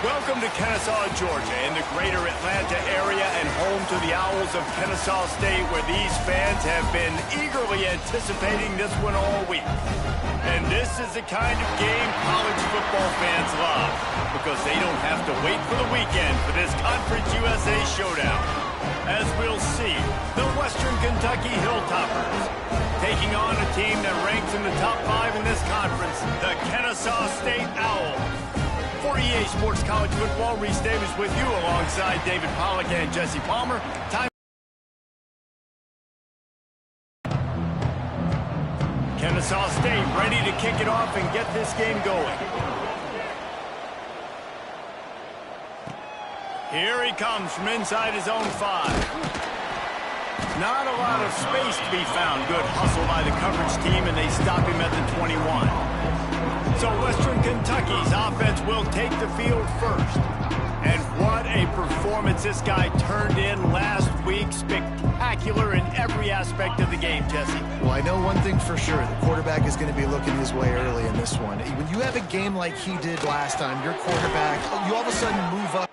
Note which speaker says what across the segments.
Speaker 1: Welcome to Kennesaw, Georgia, in the greater Atlanta area and home to the Owls of Kennesaw State, where these fans have been eagerly anticipating this one all week. And this is the kind of game college football fans love, because they don't have to wait for the weekend for this Conference USA showdown. As we'll see, the Western Kentucky Hilltoppers taking on a team that ranks in the top 5 in this conference, the Kennesaw State Owls. For EA Sports College Football, Reese Davis with you alongside David Pollack and Jesse Palmer. Kennesaw State ready to kick it off and get this game going. Here he comes from inside his own 5. Not a lot of space to be found. Good hustle by the coverage team, and they stop him at the 21. So Western Kentucky's offense will take the field first. And what a performance this guy turned in last week. Spectacular in every aspect of the game, Jesse.
Speaker 2: Well, I know one thing for sure. The quarterback is going to be looking his way early in this one. When you have a game like he did last time, your quarterback, you all of a sudden move up.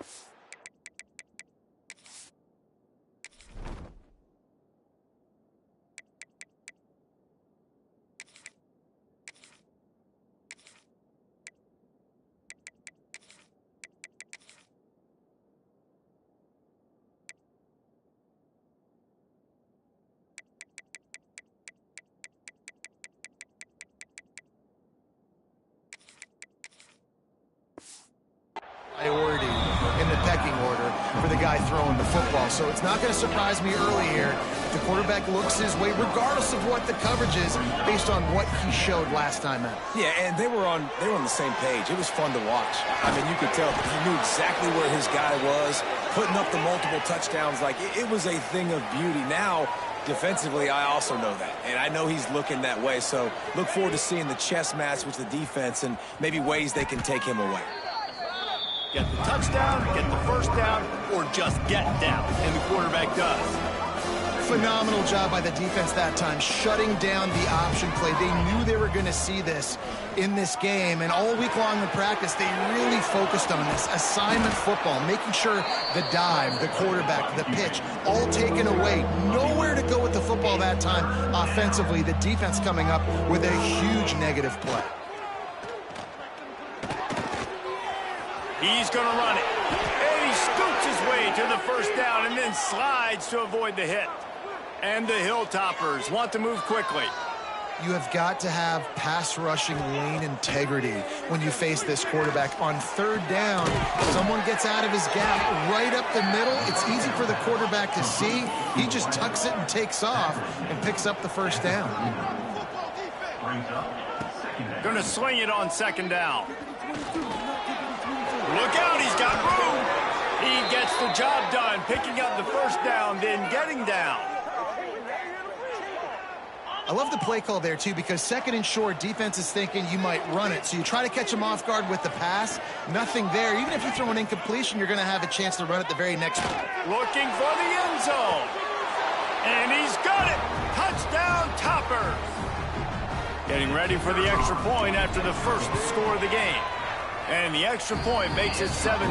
Speaker 2: Priority in the pecking order for the guy throwing the football. So it's not going to surprise me early here. The quarterback looks his way, regardless of what the coverage is, based on what he showed last time out.
Speaker 3: Yeah, and they were on the same page. It was fun to watch. I mean, you could tell he knew exactly where his guy was, putting up the multiple touchdowns. Like, it was a thing of beauty. Now, defensively, I also know that, and I know he's looking that way. So look forward to seeing the chess match with the defense and maybe ways they can take him away.
Speaker 1: Get the touchdown, get the first down, or just get down, and the quarterback does.
Speaker 2: Phenomenal job by the defense that time, shutting down the option play. They knew they were going to see this in this game, and all week long in practice, they really focused on this assignment football, making sure the dive, the quarterback, the pitch, all taken away. Nowhere to go with the football that time offensively. The defense coming up with a huge negative play.
Speaker 1: He's going to run it. And he scoots his way to the first down and then slides to avoid the hit. And the Hilltoppers want to move quickly.
Speaker 2: You have got to have pass rushing lane integrity when you face this quarterback. On third down, someone gets out of his gap right up the middle. It's easy for the quarterback to see. He just tucks it and takes off and picks up the first down.
Speaker 1: Going to sling it on second down. Look out, he's got room. He gets the job done, picking up the first down, then getting down.
Speaker 2: I love the play call there, too, because second and short, defense is thinking you might run it. So you try to catch him off guard with the pass. Nothing there. Even if you throw an incompletion, you're going to have a chance to run it the very next one.
Speaker 1: Looking for the end zone. And he's got it. Touchdown, Toppers. Getting ready for the extra point after the first score of the game. And the extra point makes it 7-0.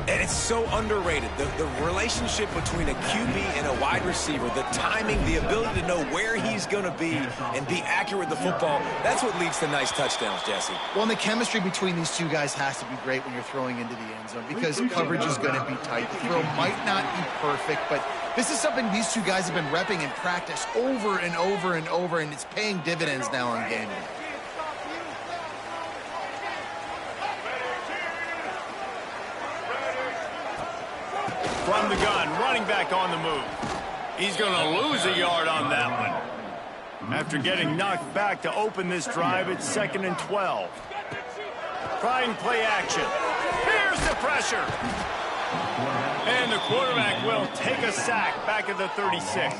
Speaker 3: And it's so underrated. The relationship between a QB and a wide receiver, the timing, the ability to know where he's going to be and be accurate with the football, that's what leads to nice touchdowns, Jesse.
Speaker 2: Well, and the chemistry between these two guys has to be great when you're throwing into the end zone because coverage is going to be tight. The throw might not be perfect, but this is something these two guys have been repping in practice over and over and over, and it's paying dividends now on game day.
Speaker 1: From the gun, running back on the move. He's going to lose a yard on that one. After getting knocked back to open this drive, it's 2nd and 12. Trying play action. Here's the pressure. And the quarterback will take a sack back at the 36.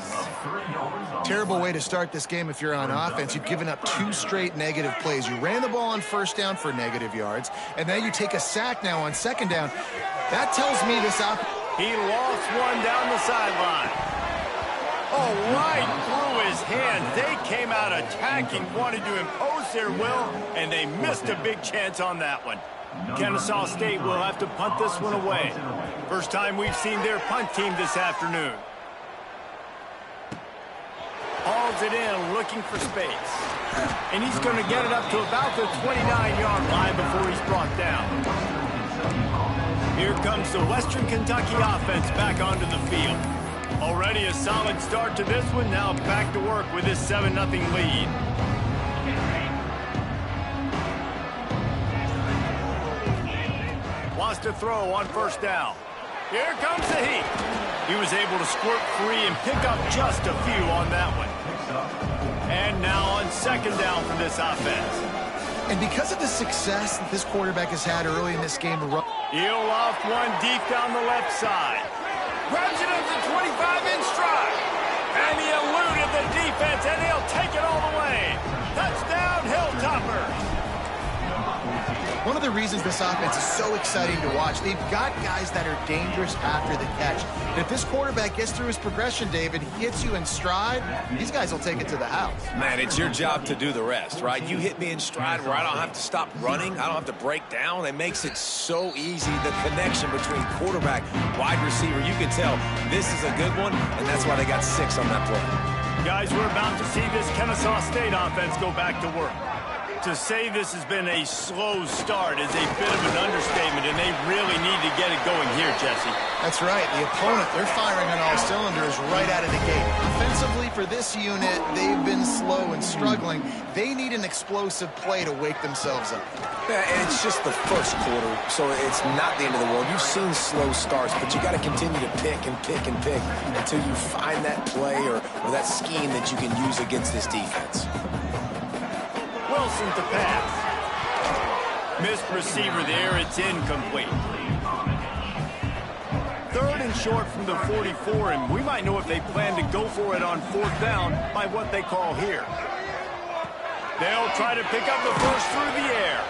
Speaker 2: Terrible way to start this game if you're on offense. You've given up 2 straight negative plays. You ran the ball on first down for negative yards, and now you take a sack now on second down. That tells me this offense.
Speaker 1: He lost one down the sideline. Oh, right through his hands. They came out attacking, wanted to impose their will, and they missed a big chance on that one. Kennesaw State will have to punt this one away. First time we've seen their punt team this afternoon. Hauls it in, looking for space. And he's going to get it up to about the 29-yard line before he's brought down. Here comes the Western Kentucky offense back onto the field. Already a solid start to this one. Now back to work with this 7-0 lead. Wants to throw on first down. Here comes the heat. He was able to squirt free and pick up just a few on that one. And now on second down for this offense.
Speaker 2: And because of the success that this quarterback has had early in this game,
Speaker 1: he'll loft one deep down the left side. Grabs it at the 25-inch stride. And he eluded the defense, and he'll take it all the way. Touchdown, Hilltoppers.
Speaker 2: One of the reasons this offense is so exciting to watch, they've got guys that are dangerous after the catch. And if this quarterback gets through his progression, David, he hits you in stride, these guys will take it to the house.
Speaker 3: Man, it's your job to do the rest, right? You hit me in stride where I don't have to stop running. I don't have to break down. It makes it so easy, the connection between quarterback, wide receiver. You can tell this is a good one, and that's why they got 6 on that play.
Speaker 1: Guys, we're about to see this Kennesaw State offense go back to work. To say this has been a slow start is a bit of an understatement, and they really need to get it going here, Jesse.
Speaker 2: That's right. The opponent, they're firing on all cylinders right out of the gate. Offensively, for this unit, they've been slow and struggling. They need an explosive play to wake themselves up.
Speaker 3: Yeah, and it's just the first quarter, so it's not the end of the world. You've seen slow starts, but you got to continue to pick and pick and pick until you find that play or that scheme that you can use against this defense.
Speaker 1: Wilson to pass. Missed receiver there. It's incomplete. Third and short from the 44, and we might know if they plan to go for it on fourth down by what they call here. They'll try to pick up the first through the air.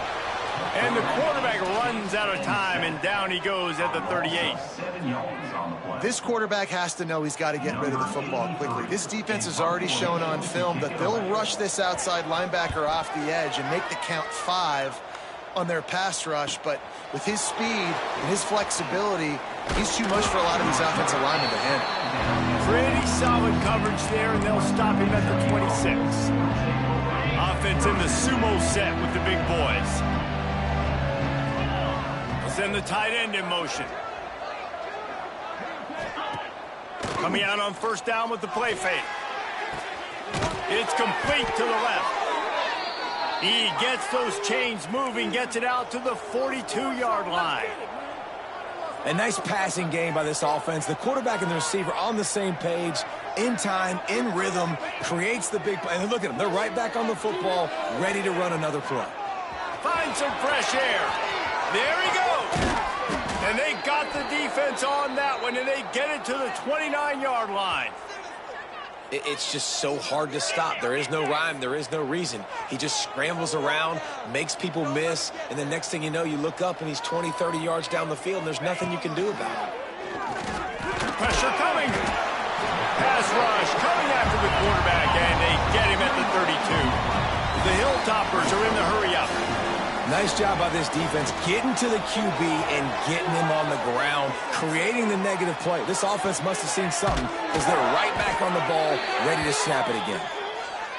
Speaker 1: And the quarterback runs out of time, and down he goes at the 38.
Speaker 2: This quarterback has to know he's got to get rid of the football quickly. This defense has already shown on film that they'll rush this outside linebacker off the edge and make the count 5 on their pass rush. But with his speed and his flexibility, he's too much for a lot of these offensive linemen to handle.
Speaker 1: Pretty solid coverage there, and they'll stop him at the 26. Offense in the sumo set with the big boys. Send the tight end in motion. Coming out on first down with the play fake. It's complete to the left. He gets those chains moving, gets it out to the 42-yard line.
Speaker 3: A nice passing game by this offense. The quarterback and the receiver on the same page, in time, in rhythm, creates the big play. And look at them. They're right back on the football, ready to run another play.
Speaker 1: Find some fresh air. There he goes. And they got the defense on that one, and they get it to the 29-yard line.
Speaker 3: It's just so hard to stop. There is no rhyme. There is no reason. He just scrambles around, makes people miss, and the next thing you know, you look up, and he's 20, 30 yards down the field, and there's nothing you can do about it.
Speaker 1: Pressure coming. Pass rush coming after the quarterback, and they get him at the 32. The Hilltoppers are in the hurry-up.
Speaker 3: Nice job by this defense getting to the QB and getting him on the ground, creating the negative play. This offense must have seen something because they're right back on the ball, ready to snap it again.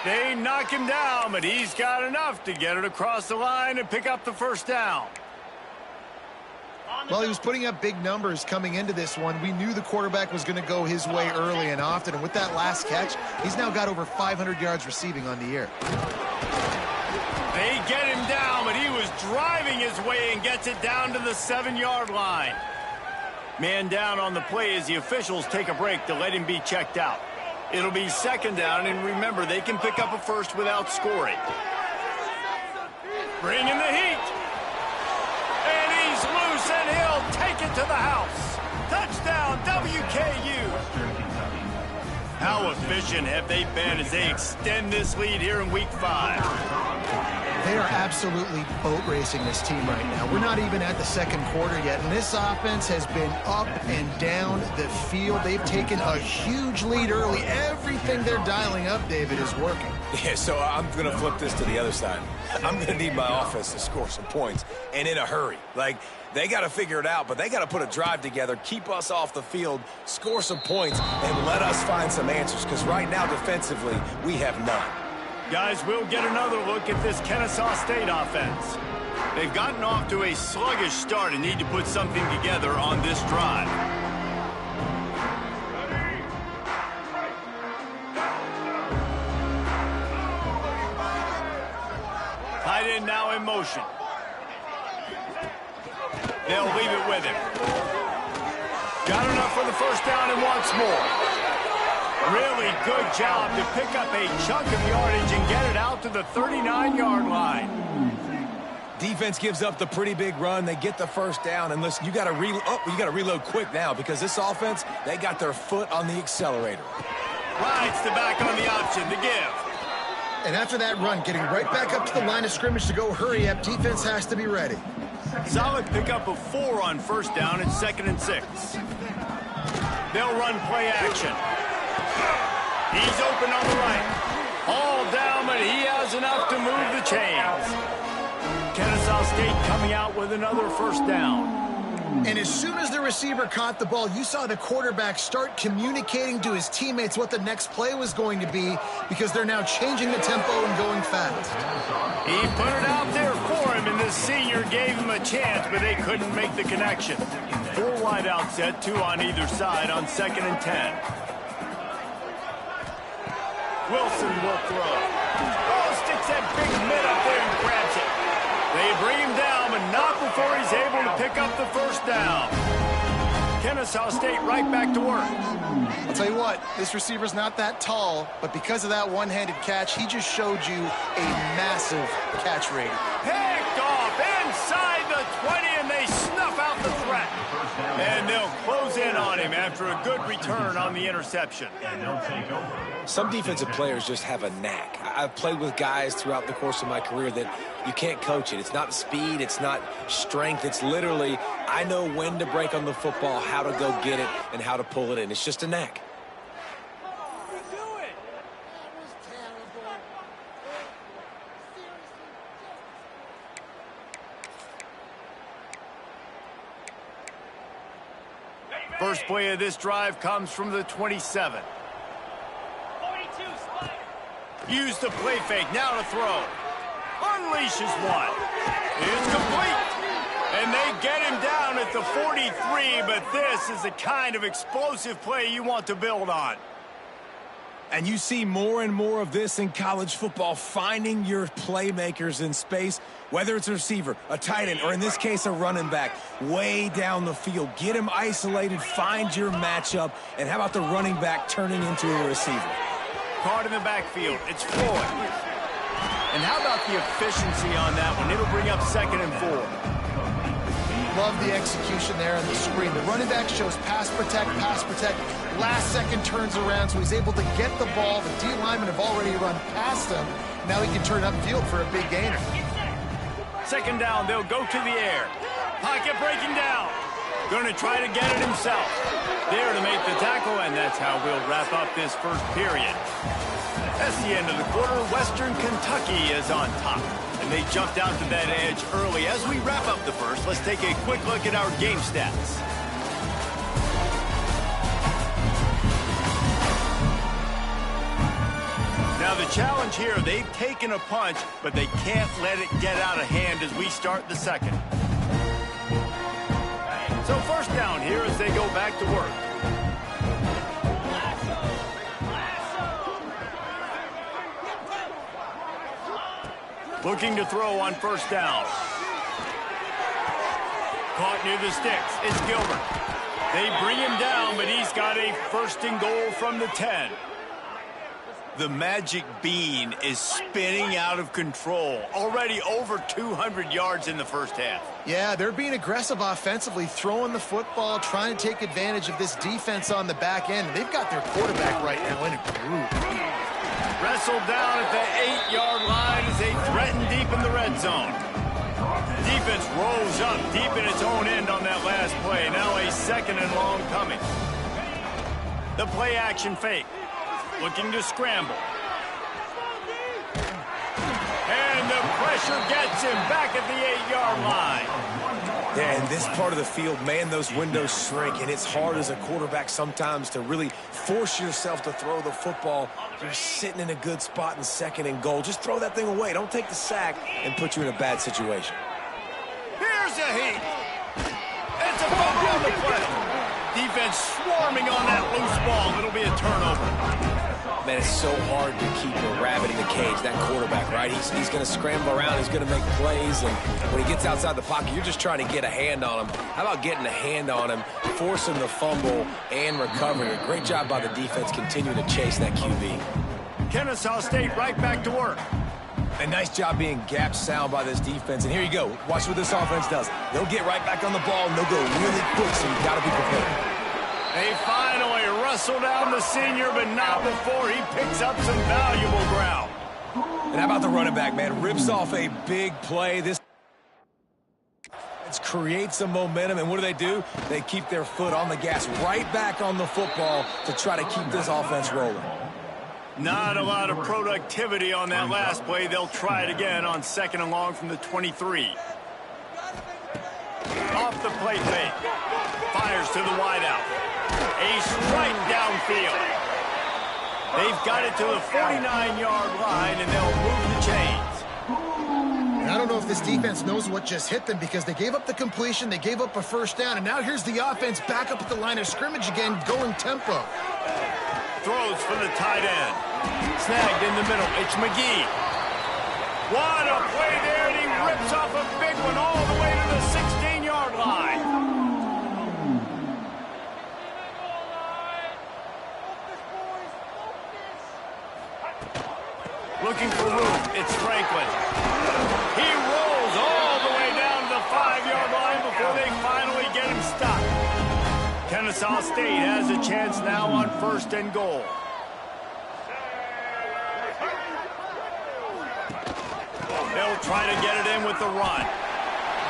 Speaker 1: They knock him down, but he's got enough to get it across the line and pick up the first down.
Speaker 2: Well, he was putting up big numbers coming into this one. We knew the quarterback was going to go his way early and often, and with that last catch, he's now got over 500 yards receiving on the year.
Speaker 1: They get him down, but he was driving his way and gets it down to the 7-yard line. Man down on the play as the officials take a break to let him be checked out. It'll be second down, and remember, they can pick up a first without scoring. Bring in the heat. And he's loose, and he'll take it to the house. Touchdown, WKU. How efficient have they been as they extend this lead here in Week 5?
Speaker 2: They are absolutely boat racing this team right now. We're not even at the second quarter yet, and this offense has been up and down the field. They've taken a huge lead early. Everything they're dialing up, David, is working.
Speaker 3: Yeah, so I'm going to flip this to the other side. I'm going to need my offense to score some points, and in a hurry. Like, they got to figure it out, but they got to put a drive together, keep us off the field, score some points, and let us find some answers, because right now, defensively, we have none.
Speaker 1: Guys, we'll get another look at this Kennesaw State offense. They've gotten off to a sluggish start and need to put something together on this drive. Tight end now in motion. They'll leave it with him. Got enough for the first down and wants more. Really good job to pick up a chunk of yardage and get it out to the 39-yard line.
Speaker 3: Defense gives up the pretty big run. They get the first down. And listen, you got to reload quick now because this offense, they got their foot on the accelerator.
Speaker 1: Rides the back on the option to give.
Speaker 2: And after that run, getting right back up to the line of scrimmage to go hurry up, defense has to be ready.
Speaker 1: Solid pickup of 4 on first down and 2nd and 6. They'll run play action. He's open on the right. All down, but he has enough to move the chains. Kennesaw State coming out with another first down.
Speaker 2: And as soon as the receiver caught the ball, you saw the quarterback start communicating to his teammates what the next play was going to be because they're now changing the tempo and going fast.
Speaker 1: He put it out there for him, and the senior gave him a chance, but they couldn't make the connection. 4 wide out set, 2 on either side on 2nd and 10. Wilson will throw. Oh, sticks that big mid up there and grabs it. They bring him down, but not before he's able to pick up the first down. Kennesaw State right back to work.
Speaker 2: I'll tell you what, this receiver's not that tall, but because of that one-handed catch, he just showed you a massive catch rating.
Speaker 1: Picked off inside the 20, and they snuff out the threat. And they'll close in on him after a good return on the interception.
Speaker 3: Some defensive players just have a knack. I've played with guys throughout the course of my career that you can't coach it. It's not speed, it's not strength. It's literally, I know when to break on the football, how to go get it, and how to pull it in. It's just a knack.
Speaker 1: First play of this drive comes from the 27. Use the play fake, now to throw. Unleashes one. It's complete. And they get him down at the 43, but this is the kind of explosive play you want to build on.
Speaker 3: And you see more and more of this in college football, finding your playmakers in space, whether it's a receiver, a tight end, or in this case, a running back, way down the field. Get him isolated, find your matchup, and how about the running back turning into a receiver?
Speaker 1: Caught in the backfield, it's Floyd. And how about the efficiency on that one? It'll bring up 2nd and 4.
Speaker 2: Love the execution there on the screen. The running back shows pass protect, last second turns around, so he's able to get the ball. The D linemen have already run past him. Now he can turn upfield for a big gainer.
Speaker 1: 2nd down, they'll go to the air. Pocket breaking down. Going to try to get it himself. There to make the tackle, and that's how we'll wrap up this first period. That's the end of the quarter. Western Kentucky is on top. And they jumped out to that edge early. As we wrap up the first, let's take a quick look at our game stats. Now the challenge here, they've taken a punch, but they can't let it get out of hand as we start the second. So first down here as they go back to work. Looking to throw on first down. Caught near the sticks. It's Gilbert. They bring him down, but he's got a 1st and goal from the 10. The magic bean is spinning out of control. Already over 200 yards in the first half.
Speaker 2: Yeah, they're being aggressive offensively, throwing the football, trying to take advantage of this defense on the back end. They've got their quarterback right now in a groove.
Speaker 1: Wrestled down at the 8-yard line as they threaten deep in the red zone. Defense rolls up deep in its own end on that last play. Now a 2nd and long coming. The play action fake. Looking to scramble. And the pressure gets him back at the 8-yard line.
Speaker 3: Yeah, in this part of the field, man, those windows shrink, and it's hard as a quarterback sometimes to really force yourself to throw the football. You're sitting in a good spot in 2nd and goal. Just throw that thing away. Don't take the sack and put you in a bad situation.
Speaker 1: Here's a heat. It's a fumble on the play. Defense swarming on that loose ball. It'll be a turnover.
Speaker 3: Man, it's so hard to keep a rabbit in the cage, that quarterback, right? He's going to scramble around. He's going to make plays, and when he gets outside the pocket, you're just trying to get a hand on him. How about getting a hand on him, forcing the fumble, and recovering it? Great job by the defense continuing to chase that QB.
Speaker 1: Kennesaw State right back to work.
Speaker 3: A nice job being gap sound by this defense. And here you go. Watch what this offense does. They'll get right back on the ball, and they'll go really quick, so you've got to be prepared.
Speaker 1: They finally wrestle down the senior, but not before he picks up some valuable ground.
Speaker 3: And how about the running back, man? Rips off a big play. This creates some momentum, and what do? They keep their foot on the gas, right back on the football to try to keep this offense rolling.
Speaker 1: Not a lot of productivity on that last play. They'll try it again on 2nd and long from the 23. Off the play fake. Fires to the wideout. A strike downfield. They've got it to the 49-yard line, and they'll move the chains.
Speaker 2: And I don't know if this defense knows what just hit them because they gave up the completion, they gave up a first down, and now here's the offense back up at the line of scrimmage again, going tempo.
Speaker 1: Throws from the tight end. Snagged in the middle. It's McGee. What a play there, and he rips off a big one all the way to the 16-yard line. Looking for room. It's Franklin. He rolls all the way down to the 5-yard line before they finally get him stopped. Kennesaw State has a chance now on 1st and goal. They'll try to get it in with the run.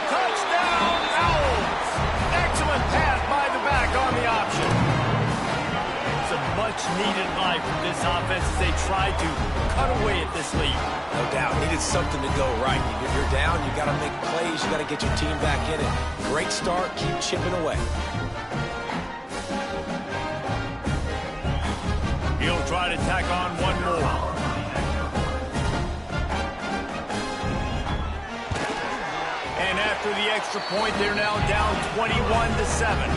Speaker 1: Touchdown, Owls! Excellent pass by the back on the option. It's a much-needed life from this offense as they try to cut away at this lead.
Speaker 3: No doubt. Needed something to go right. You're down, you got to make plays, you got to get your team back in it. Great start, keep chipping away.
Speaker 1: He'll try to tack on one more. And after the extra point, they're now down 21-7.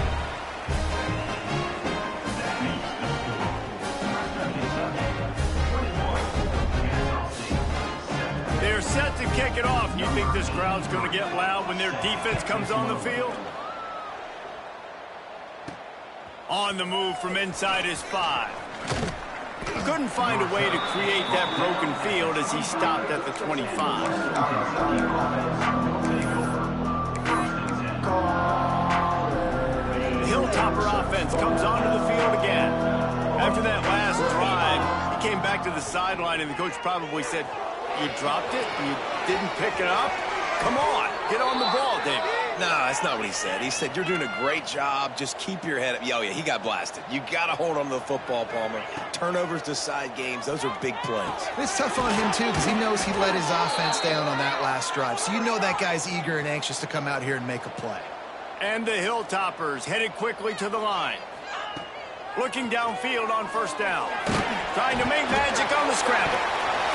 Speaker 1: They're set to kick it off. You think this crowd's going to get loud when their defense comes on the field? On the move from inside his 5. Couldn't find a way to create that broken field as he stopped at the 25. The Hilltopper offense comes onto the field again. After that last drive, he came back to the sideline, and the coach probably said, "You dropped it? You didn't pick it up? Come on, get on the ball, David."
Speaker 3: No, that's not what he said. He said, "You're doing a great job. Just keep your head up." Oh, yeah, he got blasted. You got to hold on to the football, Palmer. Turnovers decide games. Those are big plays.
Speaker 2: It's tough on him, too, because he knows he let his offense down on that last drive. So you know that guy's eager and anxious to come out here and make a play.
Speaker 1: And the Hilltoppers headed quickly to the line. Looking downfield on 1st down. Trying to make magic on the scramble.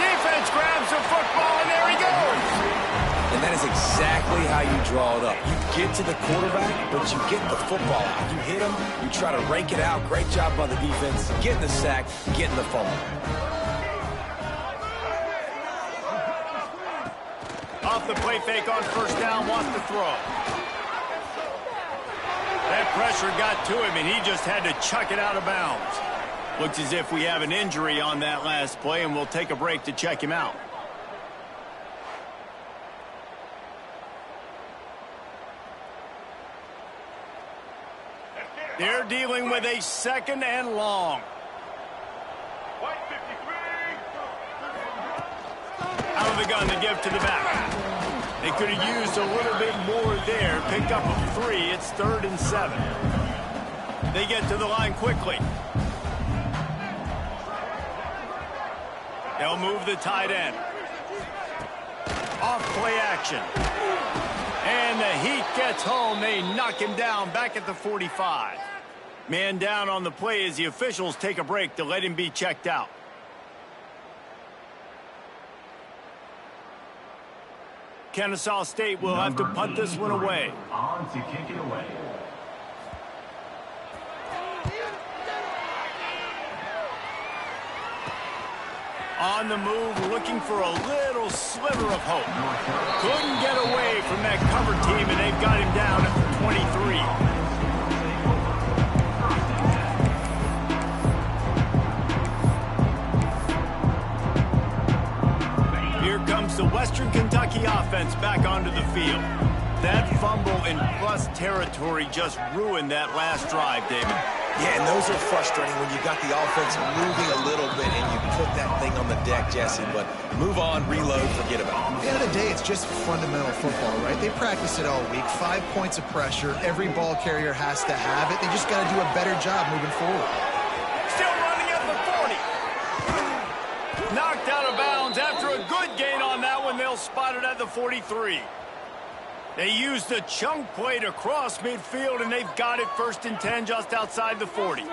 Speaker 1: Defense grabs the football, and there he goes.
Speaker 3: And that is exactly how you draw it up. You get to the quarterback, but you get the football out. You hit him, you try to rake it out. Great job by the defense, getting the sack, getting the fumble.
Speaker 1: Off the play fake on 1st down, wants to throw. That pressure got to him, and he just had to chuck it out of bounds. Looks as if we have an injury on that last play, and we'll take a break to check him out. They're dealing with a 2nd and long. Out of the gun to give to the back. They could have used a little bit more there. Picked up a 3. It's 3rd and 7. They get to the line quickly. They'll move the tight end. Off play action. And the Heat gets home. They knock him down back at the 45. Man down on the play as the officials take a break to let him be checked out. Kennesaw State will have to punt this one away.
Speaker 4: On to kick it away.
Speaker 1: On the move, looking for a little sliver of hope. Couldn't get away from that cover team, and they've got him down at the 23. Here comes the Western Kentucky offense back onto the field. That fumble in plus territory just ruined that last drive, David.
Speaker 3: Yeah, and those are frustrating when you got the offense moving a little bit and you put that thing on the deck, Jesse. But move on, reload, forget about it.
Speaker 2: At the end of the day, it's just fundamental football, right? They practice it all week. 5 points of pressure. Every ball carrier has to have it. They just got to do a better job moving forward.
Speaker 1: Still running at the 40. Knocked out of bounds after a good gain on that one. They'll spot it at the 43. They used the chunk play to cross midfield, and they've got it 1st and 10 just outside the 40.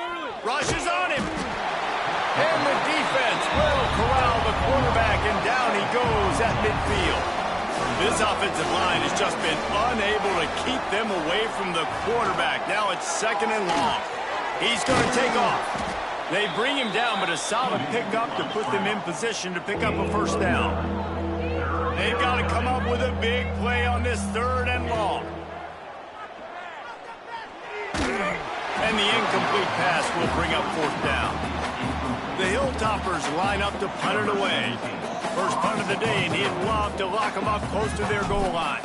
Speaker 1: Rushes on him. And the defense will corral the quarterback, and down he goes at midfield. This offensive line has just been unable to keep them away from the quarterback. Now it's 2nd and long. He's going to take off. They bring him down, but a solid pickup to put them in position to pick up a 1st down. They've got to come up with a big play on this 3rd and long. And the incomplete pass will bring up 4th down. The Hilltoppers line up to punt it away. First punt of the day, and he'd love to lock them up close to their goal line.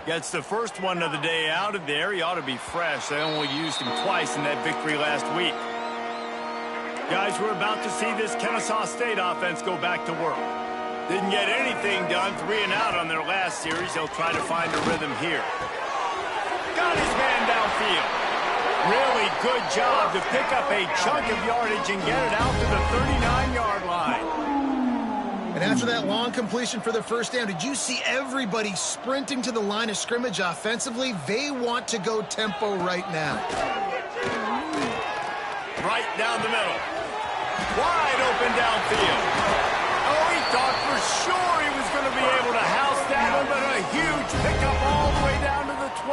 Speaker 1: Gets the first one of the day out of there. He ought to be fresh. They only used him twice in that victory last week. Guys, we're about to see this Kennesaw State offense go back to work. Didn't get anything done, 3 and out on their last series. They'll try to find a rhythm here. Got his man downfield. Really good job to pick up a chunk of yardage and get it out to the 39-yard line.
Speaker 2: And after that long completion for the 1st down, did you see everybody sprinting to the line of scrimmage offensively? They want to go tempo right now.
Speaker 1: Right down the middle. Wide open downfield. Oh, he thought for sure he was going to be able to house that one, but a huge pickup all the way down to the 12.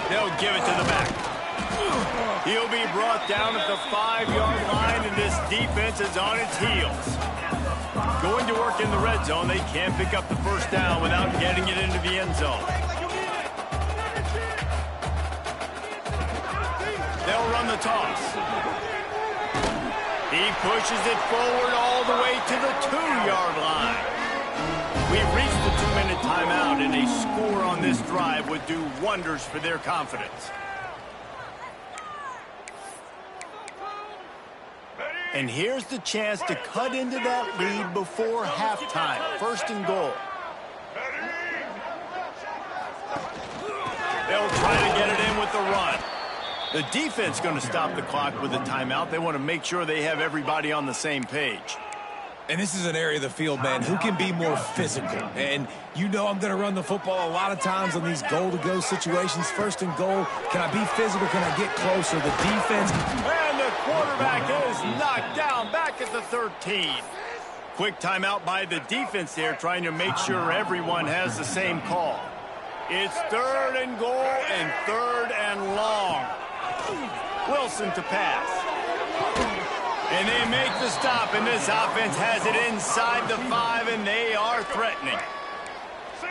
Speaker 1: They'll give it to the back. He'll be brought down at the 5-yard line, and this defense is on its heels. Going to work in the red zone. They can't pick up the 1st down without getting it into the end zone. They'll run the toss. He pushes it forward all the way to the 2-yard line. We've reached the 2-minute timeout, and a score on this drive would do wonders for their confidence. And here's the chance to cut into that lead before halftime. 1st and goal. They'll try to get it in with the run. The defense going to stop the clock with a timeout. They want to make sure they have everybody on the same page.
Speaker 3: And this is an area of the field, man, who can be more physical. And you know I'm going to run the football a lot of times on these goal-to-go situations. 1st and goal. Can I be physical? Can I get closer? The defense.
Speaker 1: And the quarterback is knocked down back at the 13. Quick timeout by the defense there, trying to make sure everyone has the same call. It's 3rd and goal and 3rd and long. Wilson to pass. And they make the stop, and this offense has it inside the 5, and they are threatening.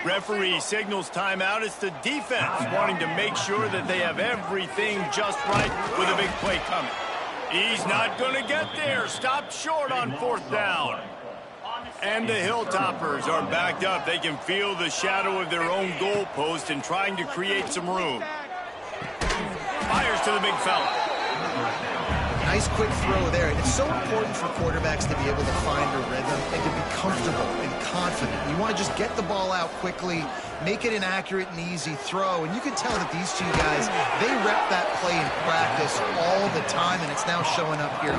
Speaker 1: Referee signals timeout. It's the defense wanting to make sure that they have everything just right with a big play coming. He's not going to get there. Stopped short on 4th down. And the Hilltoppers are backed up. They can feel the shadow of their own goalpost and trying to create some room. Fires to the big fella.
Speaker 2: Nice quick throw there. And it's so important for quarterbacks to be able to find a rhythm and to be comfortable and confident. You want to just get the ball out quickly make it an accurate and easy throw. And you can tell that these two guys, they rep that play in practice all the time, and it's now showing up here.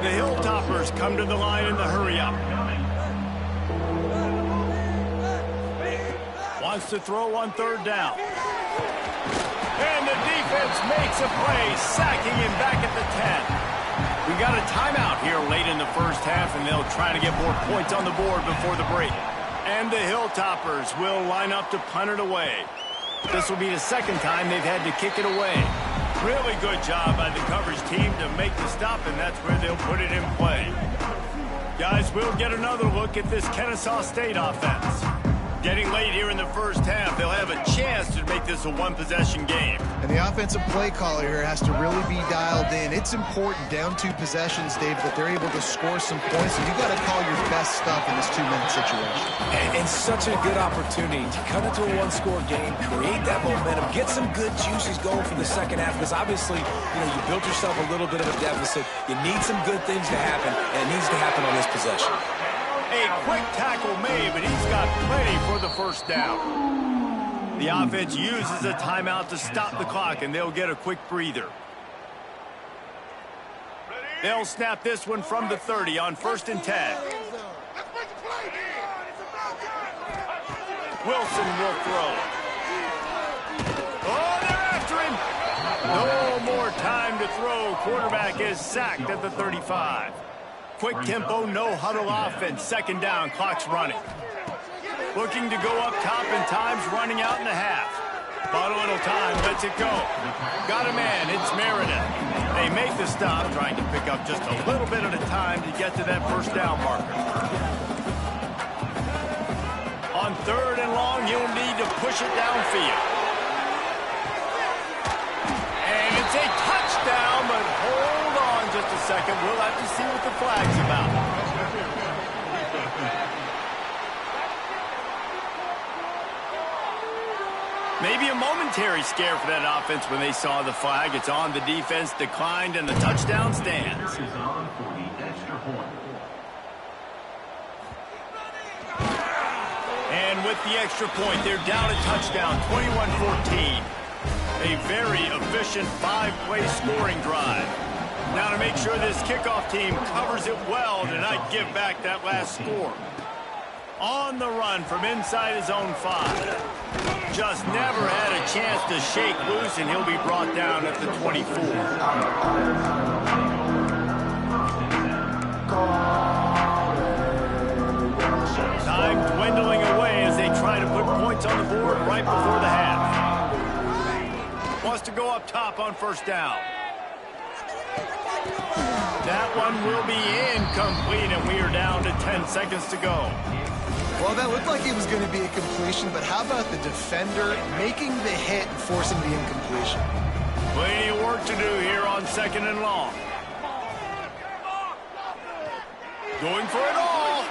Speaker 1: The Hilltoppers come to the line in the hurry-up. Wants to throw on third down. And the defense makes a play, sacking him back at the 10. We got a timeout here late in the first half, and they'll try to get more points on the board before the break. And the Hilltoppers will line up to punt it away. This will be the second time they've had to kick it away. Really good job by the coverage team to make the stop, and that's where they'll put it in play. Guys, we'll get another look at this Kennesaw State offense. Getting late here in the first half, they'll have a chance to make this a one-possession game.
Speaker 2: And the offensive play caller here has to really be dialed in. It's important, down 2 possessions, Dave, that they're able to score some points. And you got to call your best stuff in this 2-minute situation.
Speaker 3: And such a good opportunity to cut into a one-score game, create that momentum, get some good juices going for the second half. Because obviously, you built yourself a little bit of a deficit. You need some good things to happen, and it needs to happen on this possession.
Speaker 1: A quick tackle made, but he's got plenty for the first down. The offense uses a timeout to stop the clock, and they'll get a quick breather. They'll snap this one from the 30 on 1st and 10. Wilson will throw. Oh, they're after him. No more time to throw. Quarterback is sacked at the 35. Quick tempo, no huddle offense. 2nd down, clock's running. Looking to go up top, and time's running out in the half. Bought a little time, lets it go. Got a man, it's Meredith. They make the stop, trying to pick up just a little bit at a time to get to that first down marker. On 3rd and long, you'll need to push it downfield. And it's a touchdown, but hold on just a second. We'll have to see what the flag's about. Maybe a momentary scare for that offense when they saw the flag. It's on, the defense declined, and the touchdown stands. And with the extra point, they're down a touchdown, 21-14. A very efficient 5-play scoring drive. Now to make sure this kickoff team covers it well to not give back that last score. On the run from inside his own 5. Just never had a chance to shake loose, and he'll be brought down at the 24. Time dwindling away as they try to put points on the board right before the half. Wants to go up top on 1st down. That one will be incomplete, and we are down to 10 seconds to go.
Speaker 2: Well, that looked like it was going to be a completion, but how about the defender making the hit and forcing the incompletion?
Speaker 1: Plenty of work to do here on 2nd and long. Going for it all.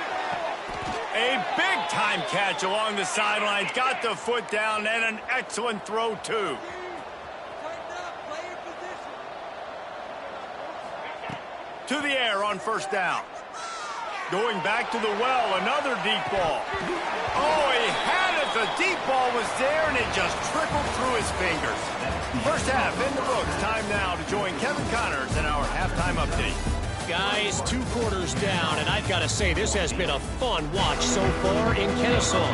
Speaker 1: A big-time catch along the sidelines. Got the foot down, and an excellent throw, too. To the air on 1st down. Going back to the well, another deep ball. Oh, he had it. The deep ball was there, and it just trickled through his fingers. First half in the books. Time now to join Kevin Connors in our halftime update.
Speaker 4: Guys, 2 quarters down, and I've got to say, this has been a fun watch so far in Kennesaw.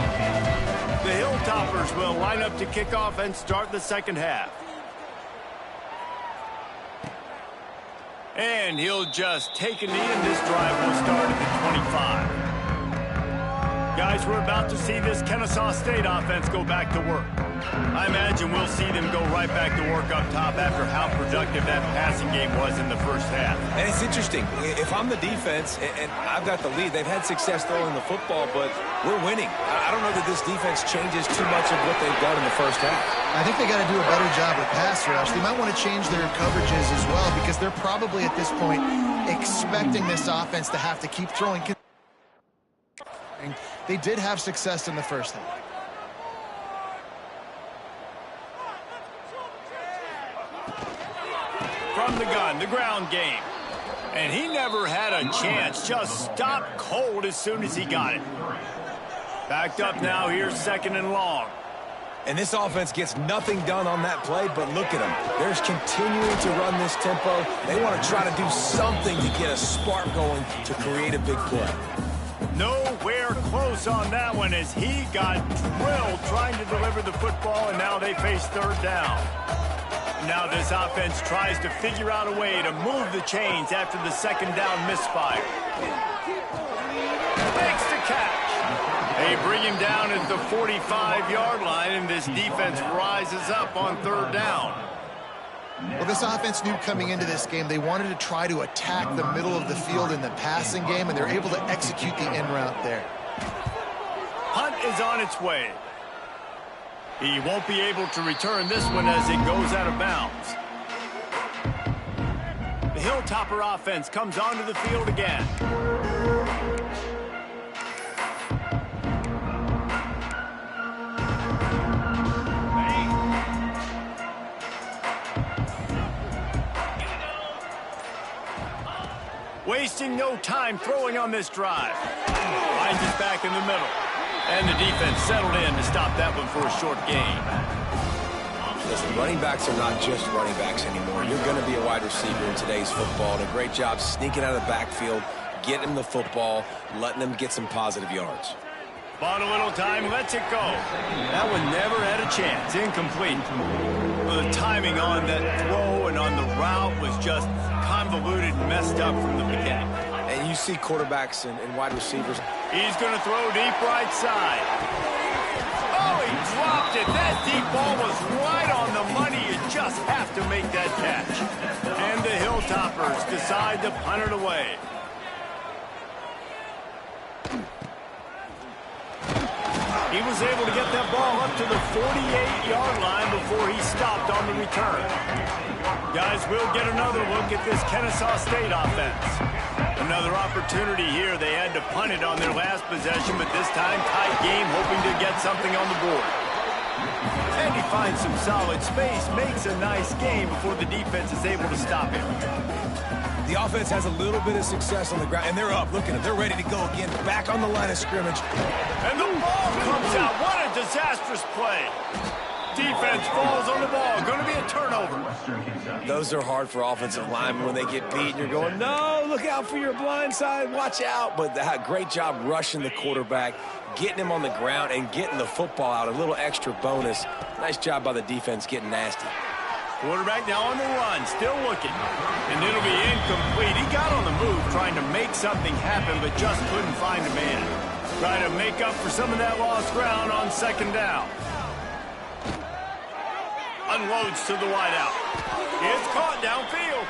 Speaker 1: The Hilltoppers will line up to kick off and start the second half. And he'll just take a knee, and this drive will start at the 25. Guys, we're about to see this Kennesaw State offense go back to work. I imagine we'll see them go right back to work up top after how productive that passing game was in the first half.
Speaker 3: And it's interesting. If I'm the defense and I've got the lead, they've had success throwing the football, but we're winning. I don't know that this defense changes too much of what they've done in the first half.
Speaker 2: I think they got to do a better job with pass rush. They might want to change their coverages as well, because they're probably at this point expecting this offense to have to keep throwing. They did have success in the first half.
Speaker 1: From the gun, the ground game. And he never had a chance. Just stopped cold as soon as he got it. Backed up now, here's 2nd and long.
Speaker 3: And this offense gets nothing done on that play, but look at them. They're continuing to run this tempo. They want to try to do something to get a spark going to create a big play.
Speaker 1: Nowhere close on that one as he got drilled trying to deliver the football, and now they face 3rd down. Now this offense tries to figure out a way to move the chains after the 2nd down misfire. Makes the catch. They bring him down at the 45-yard line, and this defense rises up on 3rd down.
Speaker 2: Well, this offense knew coming into this game they wanted to try to attack the middle of the field in the passing game, and they're able to execute the in route there.
Speaker 1: Punt is on its way. He won't be able to return this one as it goes out of bounds. The Hilltopper offense comes onto the field again. Wasting no time throwing on this drive. Finds it back in the middle. And the defense settled in to stop that one for a short gain.
Speaker 3: Listen, running backs are not just running backs anymore. You're going to be a wide receiver in today's football. And a great job sneaking out of the backfield, getting them the football, letting them get some positive yards.
Speaker 1: Bought a little time, lets it go. That one never had a chance. Incomplete. Well, the timing on that throw and on the route was just convoluted and messed up from the beginning.
Speaker 3: And you see quarterbacks and wide receivers.
Speaker 1: He's going to throw deep right side. Oh, he dropped it. That deep ball was right on the money. You just have to make that catch. And the Hilltoppers decide to punt it away. He was able to get that ball up to the 48-yard line before he stopped on the return. Guys, we'll get another look at this Kennesaw State offense. Another opportunity here. They had to punt it on their last possession, but this time tight game, hoping to get something on the board. And he finds some solid space, makes a nice game before the defense is able to stop him.
Speaker 3: The offense has a little bit of success on the ground, and they're up. Look at them. They're ready to go again. Back on the line of scrimmage.
Speaker 1: And the ball comes out. What a disastrous play. Defense falls on the ball. Going to be a turnover.
Speaker 3: Those are hard for offensive linemen when they get beat. And you're going, no, look out for your blind side. Watch out. But great job rushing the quarterback, getting him on the ground, and getting the football out. A little extra bonus. Nice job by the defense getting nasty.
Speaker 1: Quarterback now on the run, still looking. And it'll be incomplete. He got on the move trying to make something happen, but just couldn't find a man. Trying to make up for some of that lost ground on 2nd down. Unloads to the wideout. It's caught downfield.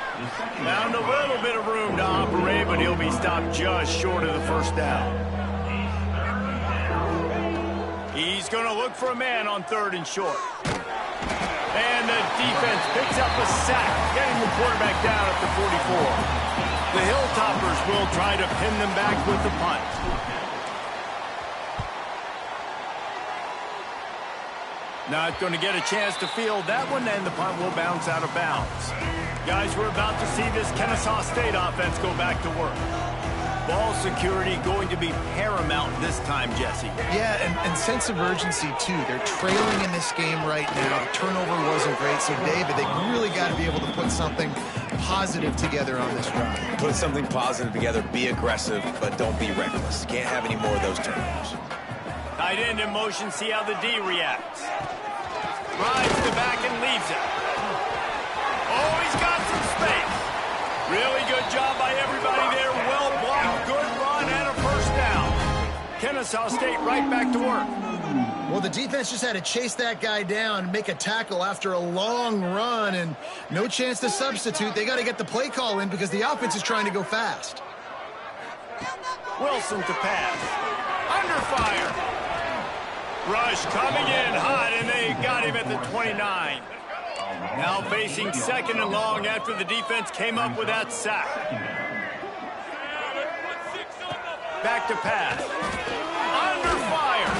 Speaker 1: Found a little bit of room to operate, but he'll be stopped just short of the 1st down. He's going to look for a man on 3rd and short. And the defense picks up a sack, getting the quarterback down at the 44. The Hilltoppers will try to pin them back with the punt. Not going to get a chance to field that one, and the punt will bounce out of bounds. Guys, we're about to see this Kennesaw State offense go back to work. Ball security going to be paramount this time, Jesse.
Speaker 2: Yeah, and sense of urgency, too. They're trailing in this game right now. Turnover wasn't great, so David, they really got to be able to put something positive together on this drive.
Speaker 3: Put something positive together, be aggressive, but don't be reckless. Can't have any more of those turnovers.
Speaker 1: Tight end in motion, see how the D reacts. Drives to back and leaves it. Oh, he's got some space. Really good job by everybody there. Well blocked, good run, and a 1st down. Kennesaw State right back to work.
Speaker 2: Well, the defense just had to chase that guy down, make a tackle after a long run, and no chance to substitute. They got to get the play call in because the offense is trying to go fast.
Speaker 1: Wilson to pass. Under fire. Rush coming in hot, and they got him at the 29. Now facing 2nd and long after the defense came up with that sack. Back to pass. Under fire.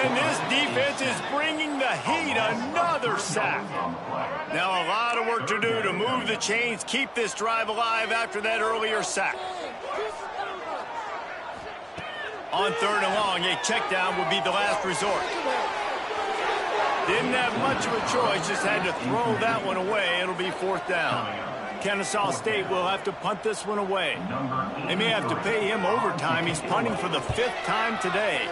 Speaker 1: And this defense is bringing the heat. Another sack. Now a lot of work to do to move the chains, keep this drive alive after that earlier sack. On 3rd and long, a check down would be the last resort. Didn't have much of a choice, just had to throw that one away. It'll be 4th down. Kennesaw State will have to punt this one away. They may have to pay him overtime. He's punting for the 5th time today.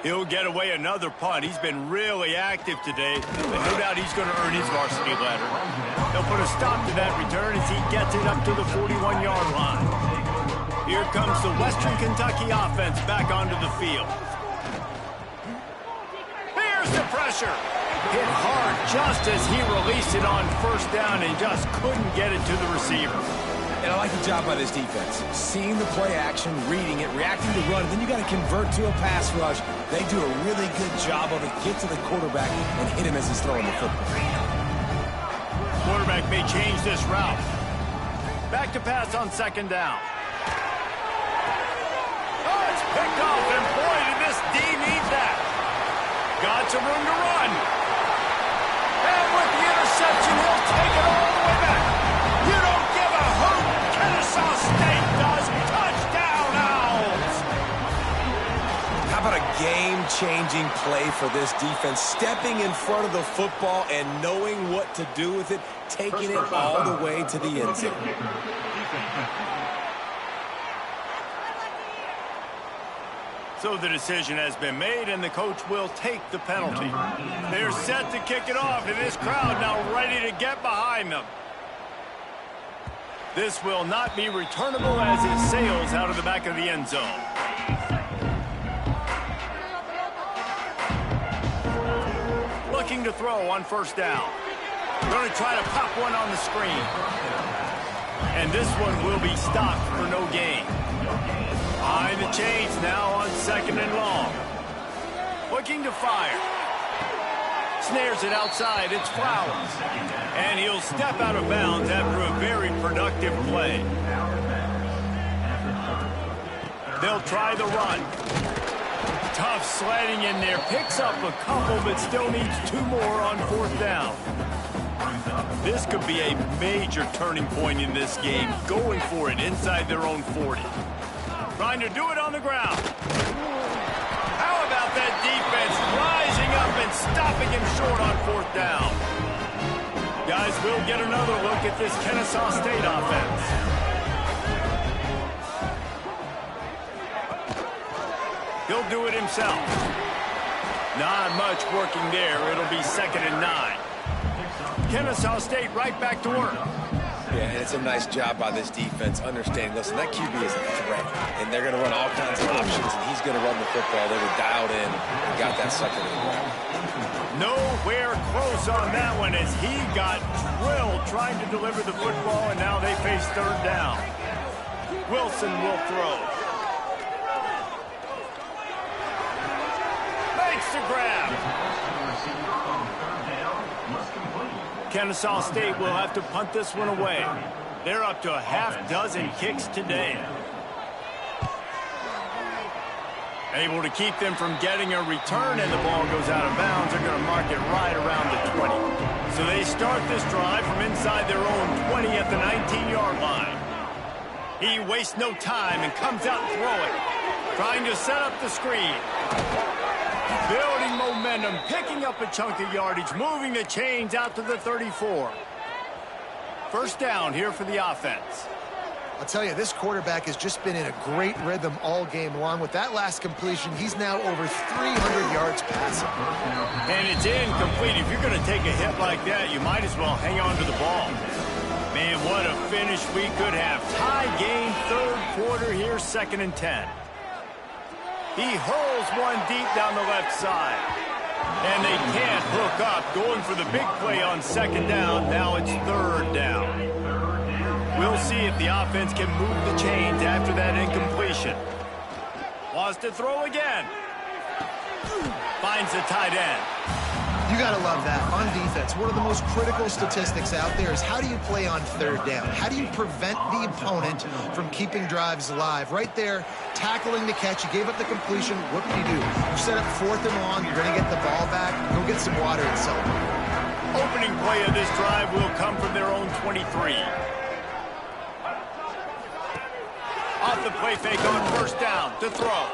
Speaker 1: He'll get away another punt. He's been really active today, but no doubt he's going to earn his varsity letter. They'll put a stop to that return as he gets it up to the 41-yard line. Here comes the Western Kentucky offense back onto the field. Here's the pressure. Hit hard just as he released it on 1st down and just couldn't get it to the receiver.
Speaker 3: And I like the job by this defense. Seeing the play action, reading it, reacting to run, then you got to convert to a pass rush. They do a really good job of it. Get to the quarterback and hit him as he's throwing the football.
Speaker 1: Quarterback may change this route. Back to pass on 2nd down. Oh, it's picked off, and boy, did this D need that. Got some room to run. And with the interception, he'll take it all the way back. You don't give a hoot. Kennesaw State does. Touchdown, Owls.
Speaker 3: How about a game-changing play for this defense? Stepping in front of the football and knowing what to do with it, taking it all the way to the end zone.
Speaker 1: So the decision has been made, and the coach will take the penalty. They're set to kick it off, and this crowd now ready to get behind them. This will not be returnable as it sails out of the back of the end zone. Looking to throw on 1st down. Going to try to pop one on the screen. And this one will be stopped for no gain. Behind the chains now on 2nd and long. Looking to fire. Snares it outside. It's Flowers. And he'll step out of bounds after a very productive play. They'll try the run. Tough sledding in there. Picks up a couple, but still needs 2 more on 4th down. This could be a major turning point in this game. Going for it inside their own 40. Trying to do it on the ground. How about that defense rising up and stopping him short on 4th down? Guys, we'll get another look at this Kennesaw State offense. He'll do it himself. Not much working there. It'll be 2nd and 9. Kennesaw State right back to work.
Speaker 3: Yeah, and it's a nice job by this defense understanding, listen, that QB is a threat, and they're going to run all kinds of options, and he's going to run the football. They were dialed in and got that sucker in the ground.
Speaker 1: Nowhere close on that one as he got drilled trying to deliver the football, and now they face 3rd down. Wilson will throw. Makes the grab. Kennesaw State will have to punt this one away. They're up to a half-dozen kicks today. Able to keep them from getting a return, and the ball goes out of bounds. They're going to mark it right around the 20. So they start this drive from inside their own 20 at the 19-yard line. He wastes no time and comes out throwing. Trying to set up the screen. Building momentum, picking up a chunk of yardage, moving the chains out to the 34. 1st down here for the offense.
Speaker 2: I'll tell you, this quarterback has just been in a great rhythm all game long. With that last completion, he's now over 300 yards passing.
Speaker 1: And it's incomplete. If you're going to take a hit like that, you might as well hang on to the ball. Man, what a finish we could have. Tie game, 3rd quarter here, 2nd and 10. He hurls one deep down the left side. And they can't hook up. Going for the big play on 2nd down. Now it's 3rd down. We'll see if the offense can move the chains after that incompletion. Wants to throw again. Finds the tight end.
Speaker 2: You got to love that. On defense, one of the most critical statistics out there is how do you play on 3rd down? How do you prevent the opponent from keeping drives alive? Right there, tackling the catch. You gave up the completion. What do? You set up 4th and long. You're going to get the ball back. Go get some water and celebrate.
Speaker 1: Opening play of this drive will come from their own 23. Off the play fake on 1st down to throw.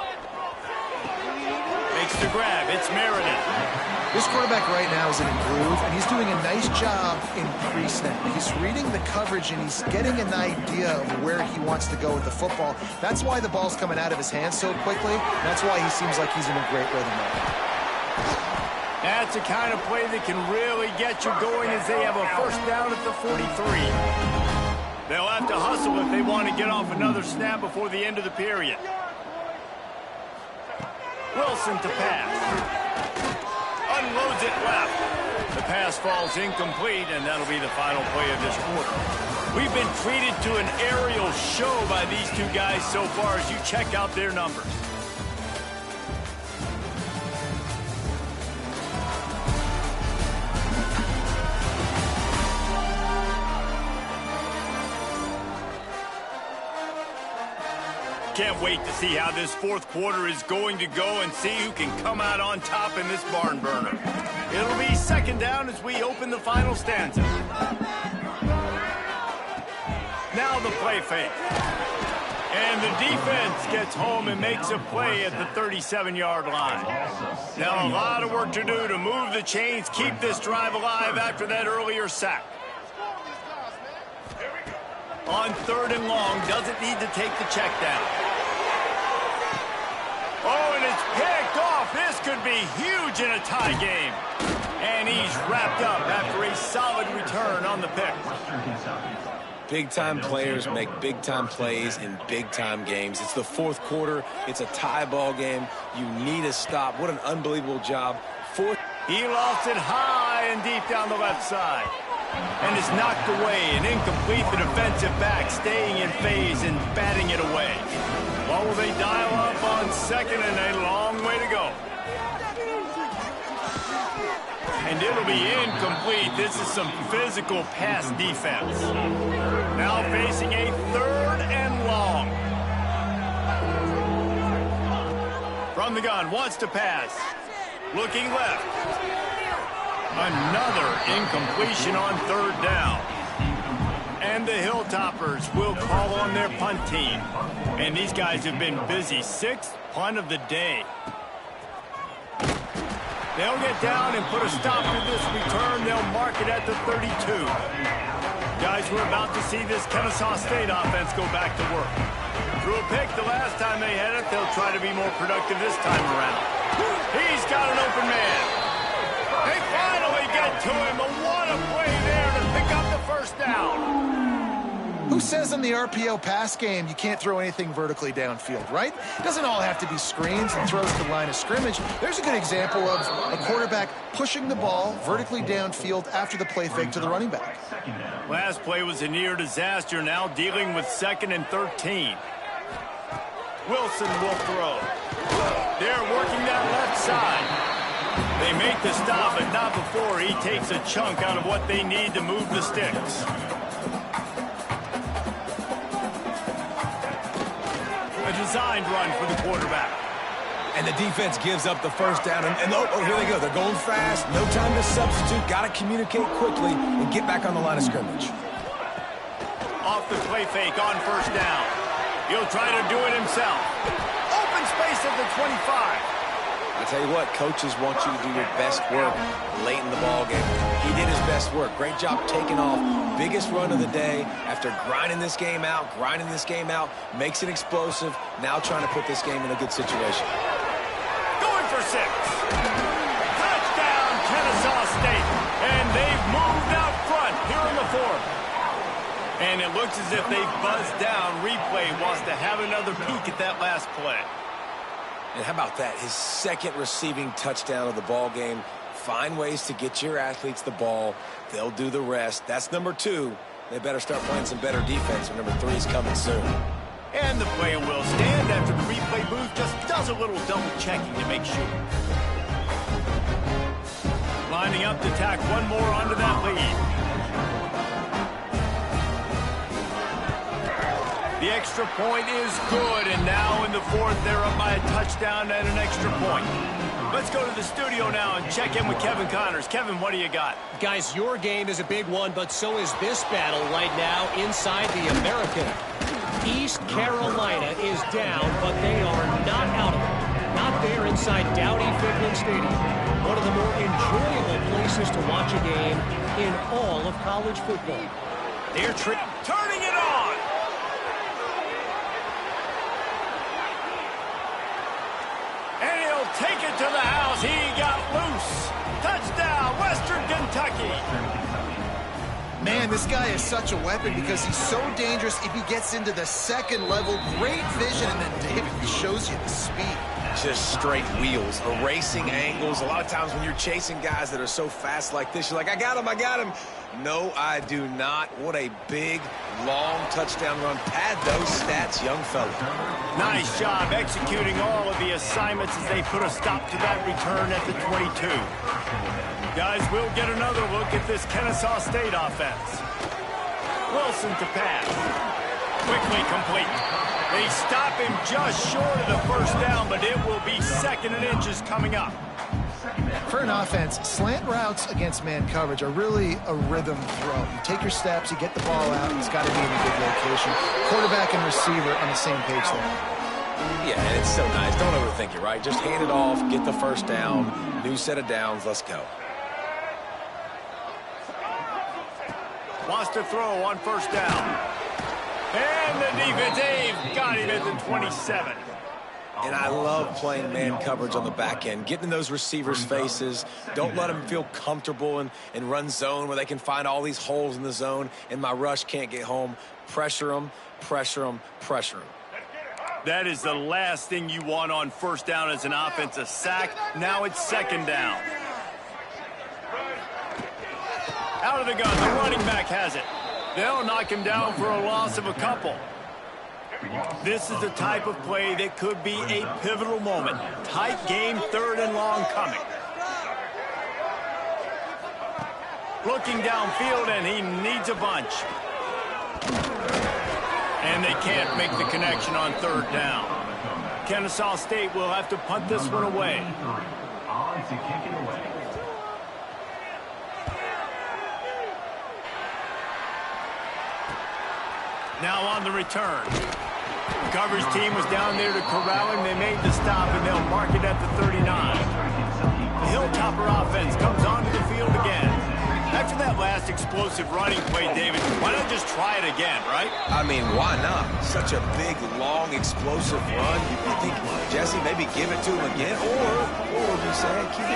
Speaker 1: makes the grab. It's Meredith.
Speaker 2: This quarterback right now is in a groove, and he's doing a nice job in pre-snap. He's reading the coverage, and he's getting an idea of where he wants to go with the football. That's why the ball's coming out of his hands so quickly. That's why he seems like he's in a great rhythm now.
Speaker 1: That's the kind of play that can really get you going as they have a first down at the 43. They'll have to hustle if they want to get off another snap before the end of the period. Wilson to pass. Unloads it left. The pass falls incomplete, and that'll be the final play of this quarter. We've been treated to an aerial show by these two guys so far as you check out their numbers. Can't wait to see how this fourth quarter is going to go and see who can come out on top in this barn burner. It'll be second down as we open the final stanza. Now the play fake. And the defense gets home and makes a play at the 37-yard line. Now a lot of work to do to move the chains, keep this drive alive after that earlier sack. On third and long, doesn't need to take the check down. Oh, and it's picked off. This could be huge in a tie game. And he's wrapped up after a solid return on the pick.
Speaker 3: Big-time players make big-time plays in big-time games. It's the fourth quarter. It's a tie ball game. You need a stop. What an unbelievable job.
Speaker 1: He lost it high and deep down the left side. And is knocked away and incomplete. The defensive back staying in phase and batting it away. Well, will they dial up on second and a long way to go? And it'll be incomplete. This is some physical pass defense. Now facing a third and long. From the gun, wants to pass. Looking left. Another incompletion on third down. And the Hilltoppers will call on their punt team. And these guys have been busy. Sixth punt of the day. They'll get down and put a stop to this return. They'll mark it at the 32. Guys, we're about to see this Kennesaw State offense go back to work. Threw a pick the last time they had it. They'll try to be more productive this time around. He's got an open man. They finally get to him, but what a play there to pick up the first down.
Speaker 2: Who says in the RPO pass game you can't throw anything vertically downfield, right? It doesn't all have to be screens and throws to the line of scrimmage. There's a good example of a quarterback pushing the ball vertically downfield after the play fake to the running back.
Speaker 1: Last play was a near disaster, now dealing with 2nd and 13. Wilson will throw. They're working that left side. They make the stop, but not before he takes a chunk out of what they need to move the sticks. A designed run for the quarterback.
Speaker 3: And the defense gives up the first down. And oh, here they go. They're going fast. No time to substitute. Got to communicate quickly and get back on the line of scrimmage.
Speaker 1: Off the play fake on first down. He'll try to do it himself. Open space at the 25.
Speaker 3: I tell you what, coaches want you to do your best work late in the ball game. He did his best work. Great job taking off. Biggest run of the day after grinding this game out, makes it explosive. Now trying to put this game in a good situation.
Speaker 1: Going for 6. Touchdown, Kennesaw State. And they've moved out front here in the fourth. And it looks as if they've buzzed down. Replay wants to have another peek at that last play.
Speaker 3: And how about that? His second receiving touchdown of the ball game. Find ways to get your athletes the ball. They'll do the rest. That's number 2. They better start playing some better defense, and number 3 is coming soon.
Speaker 1: And the play will stand after the replay booth just does a little double checking to make sure. Lining up to tack one more onto that lead. The extra point is good, and now in the fourth, they're up by a touchdown and an extra point. Let's go to the studio now and check in with Kevin Connors. Kevin, what do you got?
Speaker 4: Guys, your game is a big one, but so is this battle right now inside the American. East Carolina is down, but they are not out of it. Not there inside Dowdy-Ficklen Stadium, one of the more enjoyable places to watch a game in all of college football.
Speaker 1: They're turning it on. And he'll take it to the house. He got loose. Touchdown, Western Kentucky.
Speaker 2: Man, this guy is such a weapon because he's so dangerous if he gets into the second level. Great vision, and then David, he shows you the speed.
Speaker 3: Just straight wheels, erasing angles. A lot of times when you're chasing guys that are so fast like this, you're like, I got him. No, I do not. What a big, long touchdown run. Pad those stats, young fella.
Speaker 1: Nice job executing all of the assignments as they put a stop to that return at the 22. Guys, we'll get another look at this Kennesaw State offense. Wilson to pass. Quickly complete. They stop him just short of the first down, but it will be 2nd and inches coming up.
Speaker 2: For an offense, slant routes against man coverage are really a rhythm throw. You take your steps, you get the ball out, it's got to be in a good location. Quarterback and receiver on the same page there.
Speaker 3: Yeah, and it's so nice. Don't overthink it, right? Just hand it off, get the first down, new set of downs, let's go.
Speaker 1: Wants to throw on first down. And the defense, they've got him at the 27.
Speaker 3: And I love playing man coverage on the back end, getting in those receivers' faces. Don't let them feel comfortable and run zone where they can find all these holes in the zone and my rush can't get home. Pressure them, pressure them, pressure them.
Speaker 1: That is the last thing you want on first down as an offense, a sack. Now it's 2nd down. Out of the gun, the running back has it. They'll knock him down for a loss of a couple. This is the type of play that could be a pivotal moment. Tight game, 3rd and long coming. Looking downfield, and he needs a bunch. And they can't make the connection on 3rd down. Kennesaw State will have to punt this one away. Now on the return. The coverage team was down there to corral him. They made the stop, and they'll mark it at the 39. The Hilltopper offense comes onto the field again. After that last explosive running play, David, why not just try it again, right?
Speaker 3: I mean, why not? Such a big, long, explosive run. You think, Jesse, maybe give it to him again? Or would you say, QB,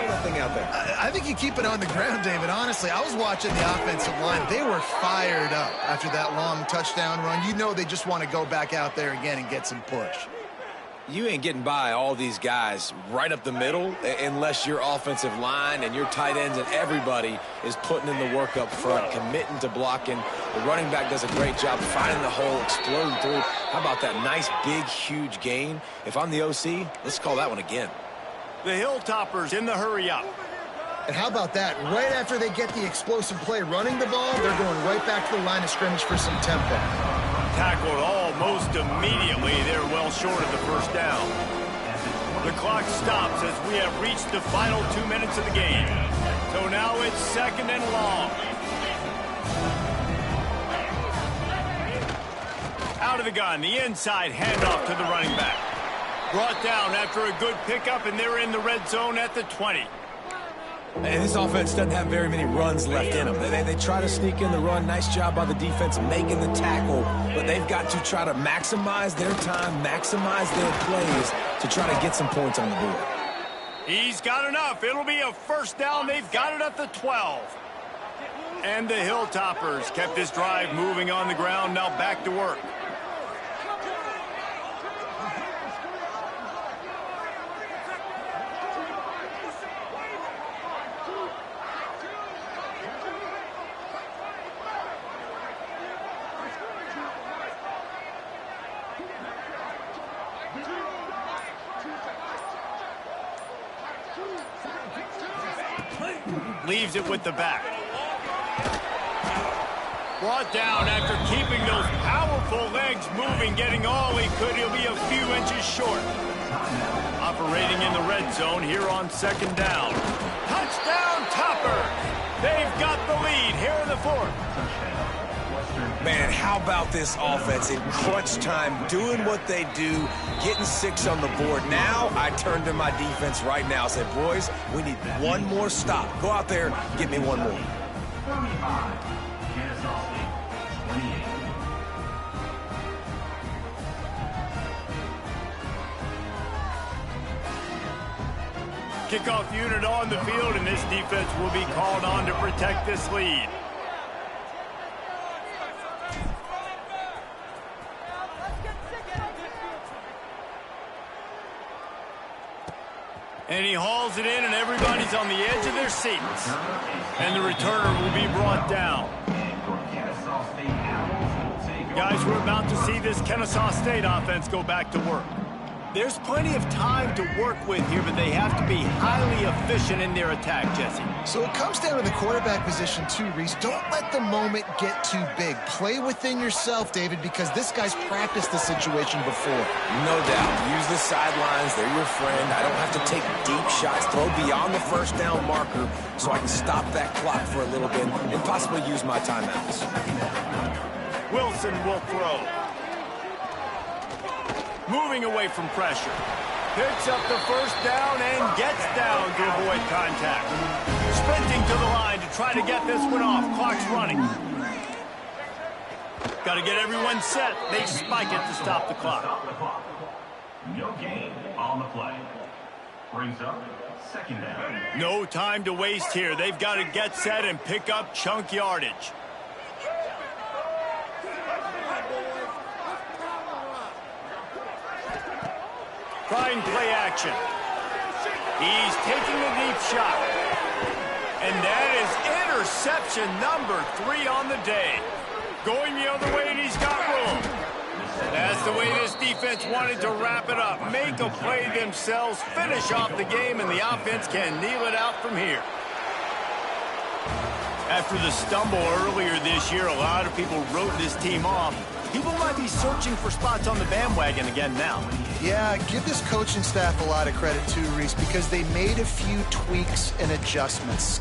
Speaker 3: that thing out there?
Speaker 2: I think you keep it on the ground, David. Honestly, I was watching the offensive line. They were fired up after that long touchdown run. You know they just want to go back out there again and get some push.
Speaker 3: You ain't getting by all these guys right up the middle unless your offensive line and your tight ends and everybody is putting in the work up front, committing to blocking. The running back does a great job finding the hole, exploding through. How about that nice, big, huge gain? If I'm the OC, let's call that one again.
Speaker 1: The Hilltoppers in the hurry up.
Speaker 2: And how about that? Right after they get the explosive play running the ball, they're going right back to the line of scrimmage for some tempo.
Speaker 1: Tackled almost immediately. They're well short of the first down. The clock stops as we have reached the final 2 minutes of the game. So now it's 2nd and long. Out of the gun, the inside handoff to the running back. Brought down after a good pickup, and they're in the red zone at the 20.
Speaker 3: And this offense doesn't have very many runs left in them. They try to sneak in the run. Nice job by the defense making the tackle. But they've got to try to maximize their time, maximize their plays to try to get some points on the board.
Speaker 1: He's got enough. It'll be a first down. They've got it at the 12. And the Hilltoppers kept this drive moving on the ground. Now back to work. Leaves it with the back. Brought down after keeping those powerful legs moving, getting all he could. He'll be a few inches short. Operating in the red zone here on 2nd down. Touchdown, Topper! They've got the lead here in the 4th.
Speaker 3: Man, how about this offense in crunch time, doing what they do, getting 6 on the board. Now I turn to my defense right now. Say, boys, we need one more stop. Go out there, get me one more.
Speaker 1: Kickoff unit on the field, and this defense will be called on to protect this lead. And he hauls it in, and everybody's on the edge of their seats. And the returner will be brought down. Guys, we're about to see this Kennesaw State offense go back to work. There's plenty of time to work with here, but they have to be highly efficient in their attack, Jesse.
Speaker 2: So it comes down to the quarterback position too, Reese. Don't let the moment get too big. Play within yourself, David, because this guy's practiced the situation before.
Speaker 3: No doubt. Use the sidelines. They're your friend. I don't have to take deep shots, throw beyond the first down marker so I can stop that clock for a little bit and possibly use my timeouts.
Speaker 1: Wilson will throw. Moving away from pressure. Picks up the first down and gets down to avoid contact. Sprinting to the line to try to get this one off. Clock's running. Got to get everyone set. They spike it to stop the clock.
Speaker 5: No gain on the play. Brings up second down.
Speaker 1: No time to waste here. They've got to get set and pick up chunk yardage. Trying play action. He's taking a deep shot. And that is interception number 3 on the day. Going the other way, and he's got room. That's the way this defense wanted to wrap it up. Make a play themselves, finish off the game, and the offense can kneel it out from here. After the stumble earlier this year, a lot of people wrote this team off. People might be searching for spots on the bandwagon again now.
Speaker 2: Yeah, give this coaching staff a lot of credit too, Reese, because they made a few tweaks and adjustments.